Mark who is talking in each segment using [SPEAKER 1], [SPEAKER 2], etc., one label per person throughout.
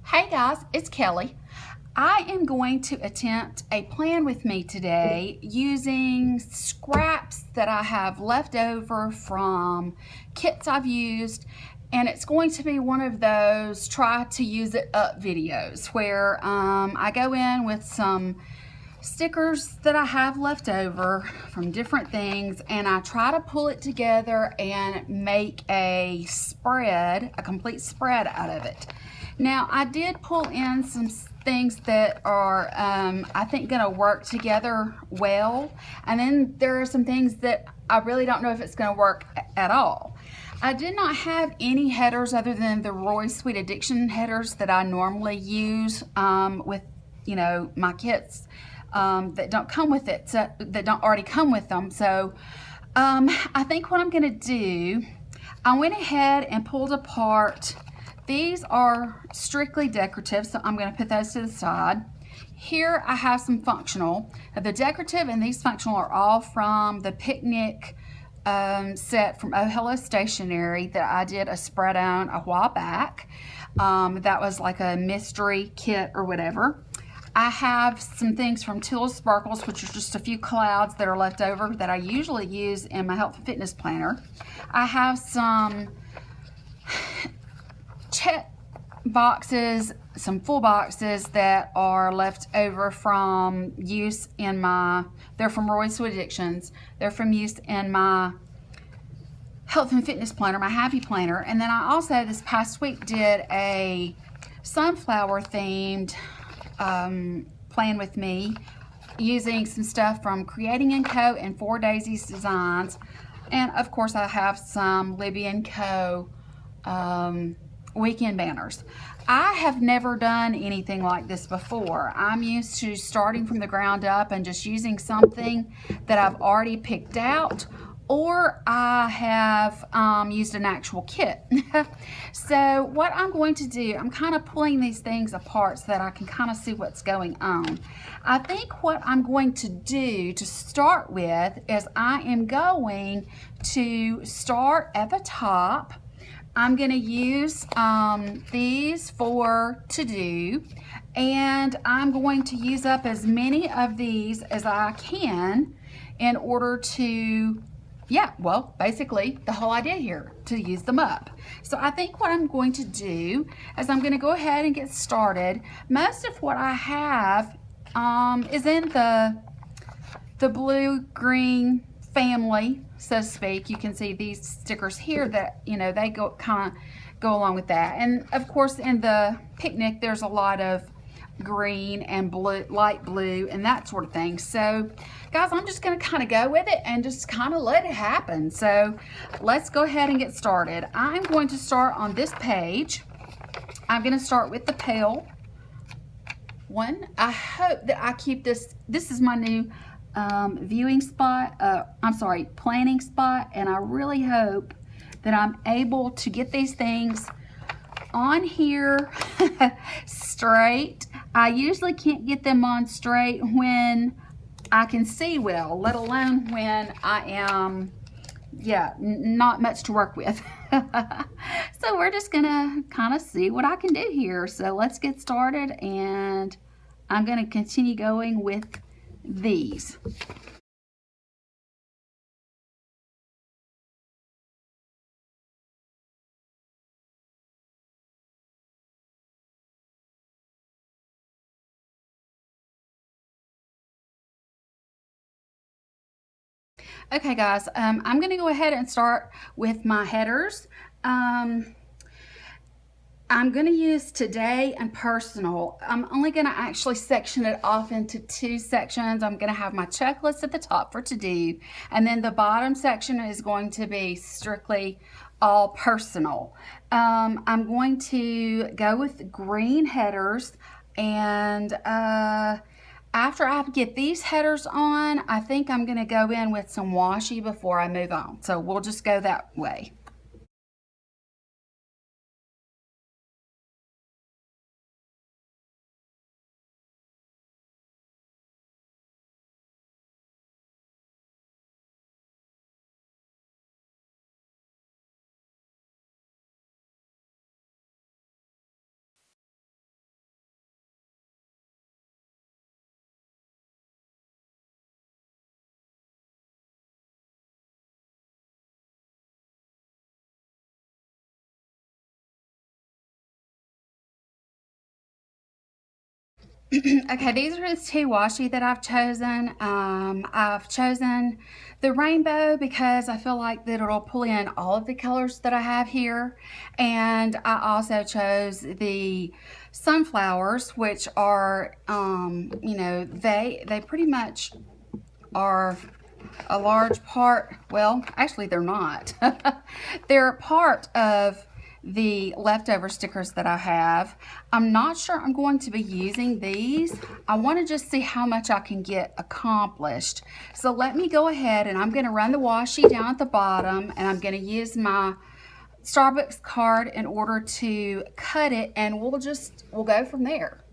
[SPEAKER 1] Hey guys, it's Kelly. I am going to attempt a plan with me today using scraps that I have left over from kits I've used, and it's going to be one of those try to use it up videos where I go in with some stickers that I have left over from different things, and I try to pull it together and make a spread, a complete spread out of it. Now, I did pull in some things that are, I think, going to work together well, and then there are some things that I really don't know if it's going to work at all. I did not have any headers other than the Roy Sweet Addiction headers that I normally use with, my kits that don't come with it, that don't already come with them. So I think what I'm going to do, I went ahead and pulled apart. These are strictly decorative, so I'm going to put those to the side. Here I have some functional. The decorative and these functional are all from the picnic set from Oh Hello Stationery that I did a spread on a while back. That was like a mystery kit or whatever. I have some things from Teal Sparkles, which are just a few clouds that are left over that I usually use in my health and fitness planner. I have some check boxes, some full boxes that are left over from use in they're from Roy Sweet Addictions. They're from use in my health and fitness planner, my happy planner. And then I also this past week did a sunflower themed plan with me using some stuff from Creating & Co. and 4 Daisies Designs. And of course I have some Libby & Co. Weekend banners. I have never done anything like this before. I'm used to starting from the ground up and just using something that I've already picked out, or I have used an actual kit. So what I'm going to do, I'm kind of pulling these things apart so that I can kind of see what's going on. I think what I'm going to do to start with is I am going to start at the top. I'm going to use these for to do, and I'm going to use up as many of these as I can in order to, basically the whole idea here, to use them up. So I think what I'm going to do is I'm going to go ahead and get started. Most of what I have is in the blue-green family, so to speak. You can see these stickers here that, they go along with that. And of course in the picnic there's a lot of green and blue, light blue, and that sort of thing. So guys, I'm just going to kind of go with it and just kind of let it happen. So let's go ahead and get started. I'm going to start on this page. I'm going to start with the pale one. I hope that I keep this is my new viewing spot, planning spot, and I really hope that I'm able to get these things on here straight. I usually can't get them on straight when I can see well, let alone when I am, not much to work with. So we're just gonna kind of see what I can do here. So let's get started, and I'm gonna continue going with these. Okay guys, I'm going to go ahead and start with my headers. I'm going to use today and personal. I'm only going to actually section it off into 2 sections. I'm going to have my checklist at the top for to do, and then the bottom section is going to be strictly all personal. I'm going to go with green headers, and after I get these headers on, I think I'm going to go in with some washi before I move on. So we'll just go that way. Okay, these are the two washi that I've chosen. I've chosen the rainbow because I feel like that it'll pull in all of the colors that I have here. And I also chose the sunflowers, which are, you know, they pretty much are a large part, well, actually they're not. They're part of the leftover stickers that I have. I'm not sure I'm going to be using these. I want to just see how much I can get accomplished. So let me go ahead and I'm going to run the washi down at the bottom, and I'm going to use my Starbucks card in order to cut it, and we'll go from there.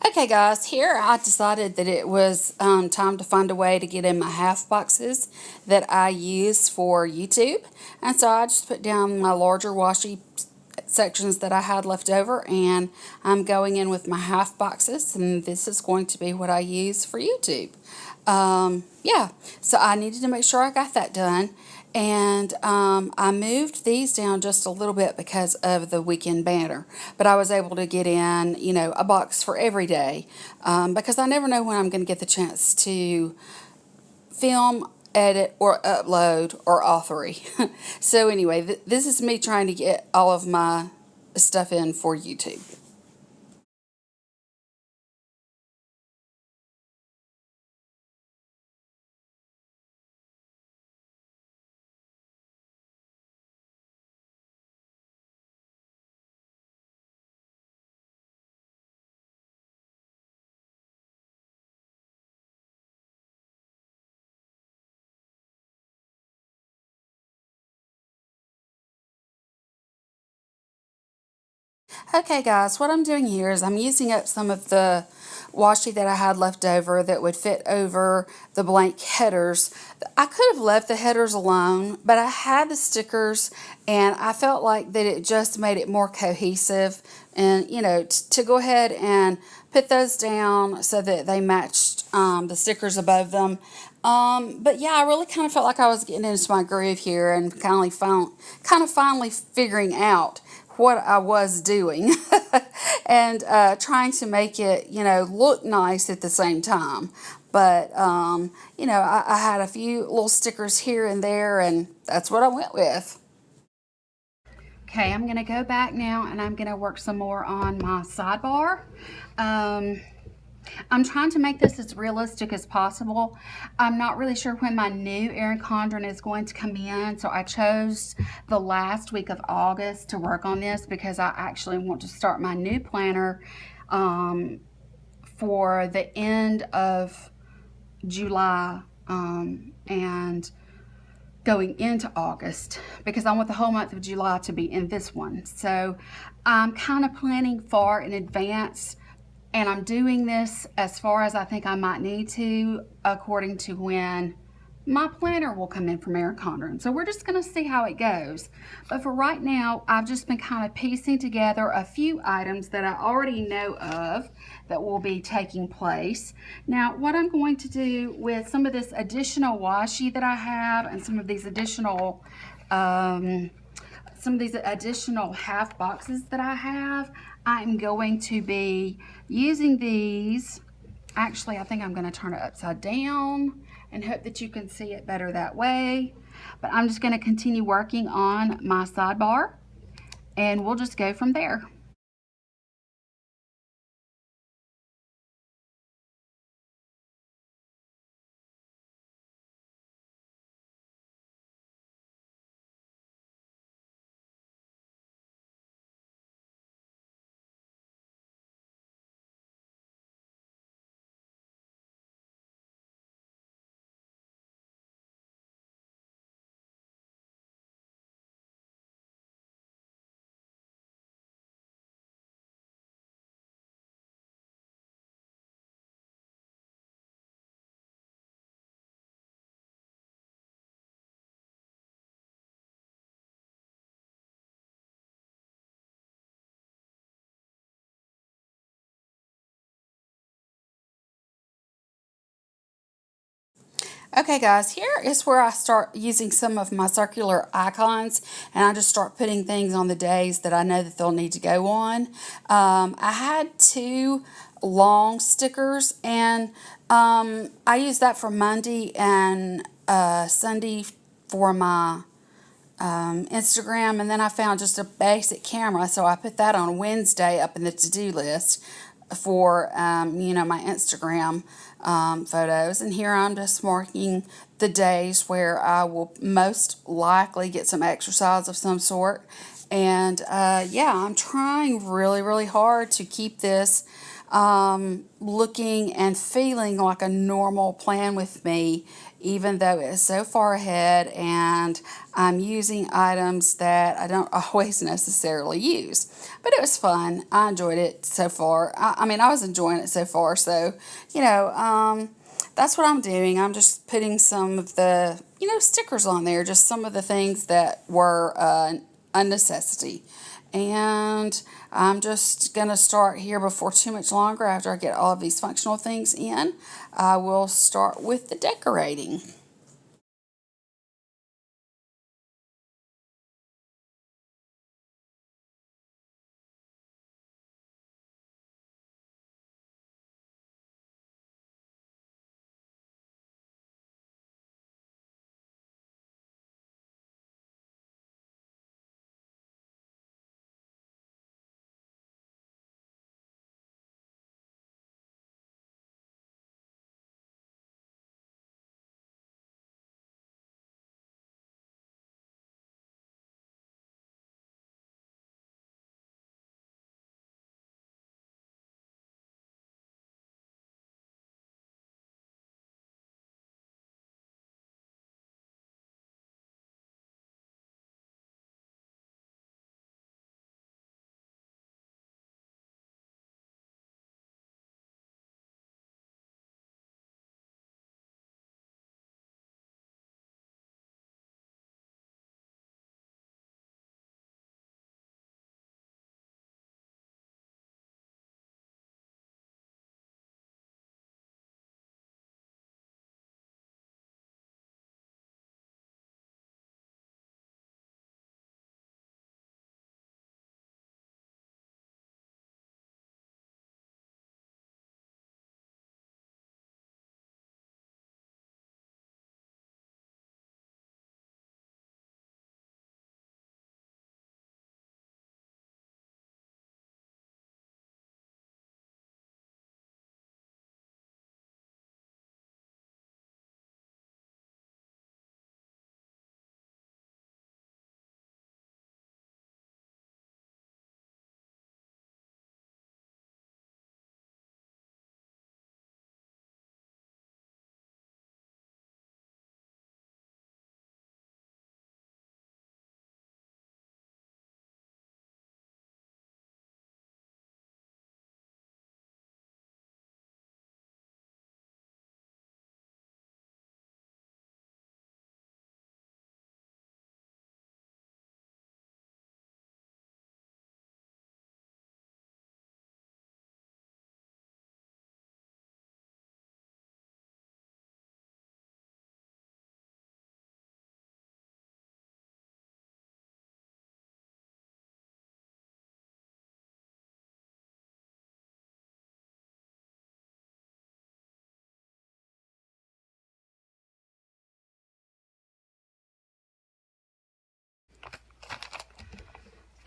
[SPEAKER 1] Okay, guys, here I decided that it was time to find a way to get in my half boxes that I use for YouTube. And so I just put down my larger washi sections that I had left over, and I'm going in with my half boxes, and this is going to be what I use for YouTube. Yeah, so I needed to make sure I got that done. And I moved these down just a little bit because of the weekend banner. But I was able to get in, you know, a box for every day, because I never know when I'm going to get the chance to film, edit, or upload, or all three. So anyway, this is me trying to get all of my stuff in for YouTube. Okay, guys, what I'm doing here is I'm using up some of the washi that I had left over that would fit over the blank headers. I could have left the headers alone, but I had the stickers and I felt like that it just made it more cohesive, and you know, to go ahead and put those down so that they matched the stickers above them. But yeah, I really kind of felt like I was getting into my groove here and finally figuring out what I was doing and trying to make it, you know, look nice at the same time. But, you know, I had a few little stickers here and there, and that's what I went with. Okay, I'm going to go back now and I'm going to work some more on my sidebar. I'm trying to make this as realistic as possible. I'm not really sure when my new Erin Condren is going to come in, so I chose the last week of August to work on this because I actually want to start my new planner for the end of July and going into August, because I want the whole month of July to be in this one. So I'm kind of planning far in advance, and I'm doing this as far as I think I might need to according to when my planner will come in from Kelli'sKorner. And so we're just going to see how it goes. But for right now, I've just been kind of piecing together a few items that I already know of that will be taking place. Now, what I'm going to do with some of this additional washi that I have and some of these additional half boxes that I have, I'm going to be using these. Actually, I think I'm going to turn it upside down and hope that you can see it better that way. But I'm just going to continue working on my sidebar and we'll just go from there. Okay guys, here is where I start using some of my circular icons and I just start putting things on the days that I know that they'll need to go on. I had two long stickers and I used that for Monday and Sunday for my Instagram, and then I found just a basic camera, so I put that on Wednesday up in the to-do list for my Instagram photos. And here I'm just marking the days where I will most likely get some exercise of some sort. And yeah, I'm trying really hard to keep this looking and feeling like a normal plan with me, even though it's so far ahead and I'm using items that I don't always necessarily use. But it was fun. I enjoyed it so far. I mean, I was enjoying it so far. So, that's what I'm doing. I'm just putting some of the, stickers on there, just some of the things that were a necessity. And I'm just going to start here before too much longer. After I get all of these functional things in, I will start with the decorating.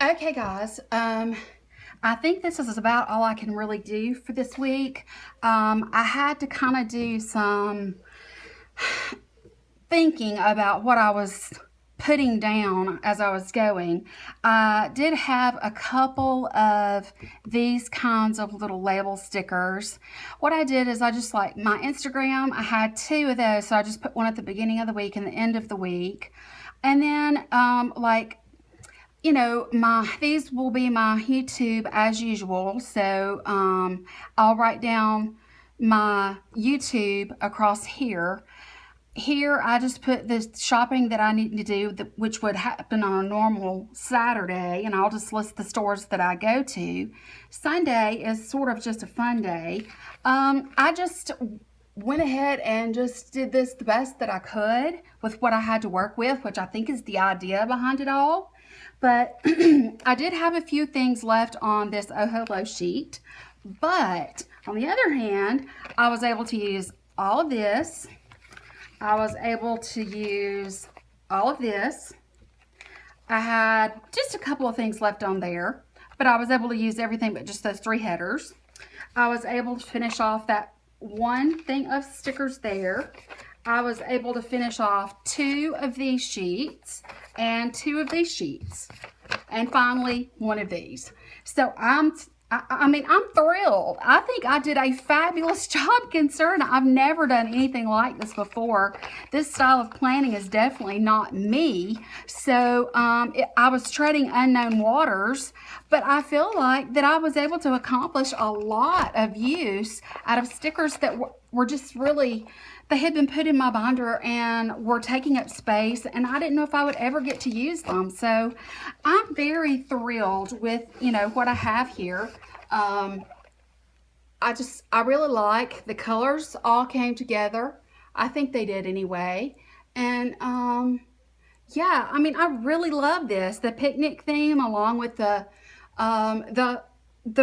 [SPEAKER 1] Okay, guys, I think this is about all I can really do for this week. I had to kind of do some thinking about what I was putting down as I was going. I did have a couple of these kinds of little label stickers. What I did is I just, like my Instagram, I had 2 of those, so I just put one at the beginning of the week and the end of the week. And then like, you know, these will be my YouTube as usual, so I'll write down my YouTube across here. Here I just put the shopping that I need to do, which would happen on a normal Saturday, and I'll just list the stores that I go to. Sunday is sort of just a fun day. I just went ahead and just did this the best that I could with what I had to work with, which I think is the idea behind it all. But I did have a few things left on this Oh Hello sheet. But on the other hand, I was able to use all of this. I was able to use all of this. I had just a couple of things left on there, but I was able to use everything but just those 3 headers. I was able to finish off that one thing of stickers there. I was able to finish off 2 of these sheets and 2 of these sheets, and finally 1 of these. So I'm thrilled. I think I did a fabulous job concerning. I've never done anything like this before. This style of planning is definitely not me. So I was treading unknown waters, but I feel like that I was able to accomplish a lot of use out of stickers that were just really, they had been put in my binder and were taking up space, and I didn't know if I would ever get to use them. So I'm very thrilled with, you know, what I have here. I really like the colors all came together. I think they did anyway. And yeah, I mean, I really love this. The picnic theme along with the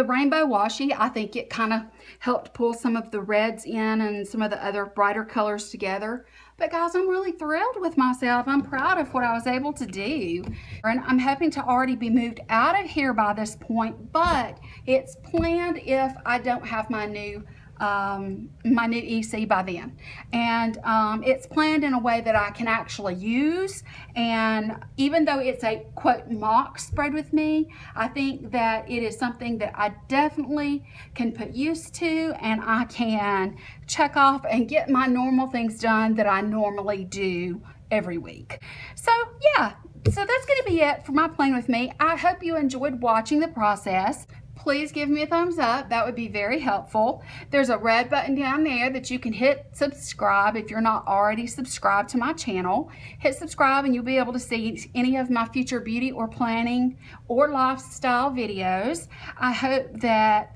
[SPEAKER 1] rainbow washi, I think it kind of helped pull some of the reds in and some of the other brighter colors together. But guys, I'm really thrilled with myself. I'm proud of what I was able to do. And I'm hoping to already be moved out of here by this point, but it's planned if I don't have my new EC by then. And it's planned in a way that I can actually use. And even though it's a quote mock spread with me, I think that it is something that I definitely can put use to, and I can check off and get my normal things done that I normally do every week. So yeah, so that's going to be it for my plan with me. I hope you enjoyed watching the process. Please give me a thumbs up. That would be very helpful. There's a red button down there that you can hit subscribe if you're not already subscribed to my channel. Hit subscribe and you'll be able to see any of my future beauty or planning or lifestyle videos. I hope that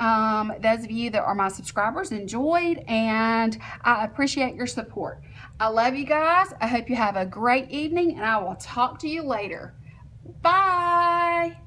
[SPEAKER 1] those of you that are my subscribers enjoyed, and I appreciate your support. I love you guys. I hope you have a great evening, and I will talk to you later. Bye.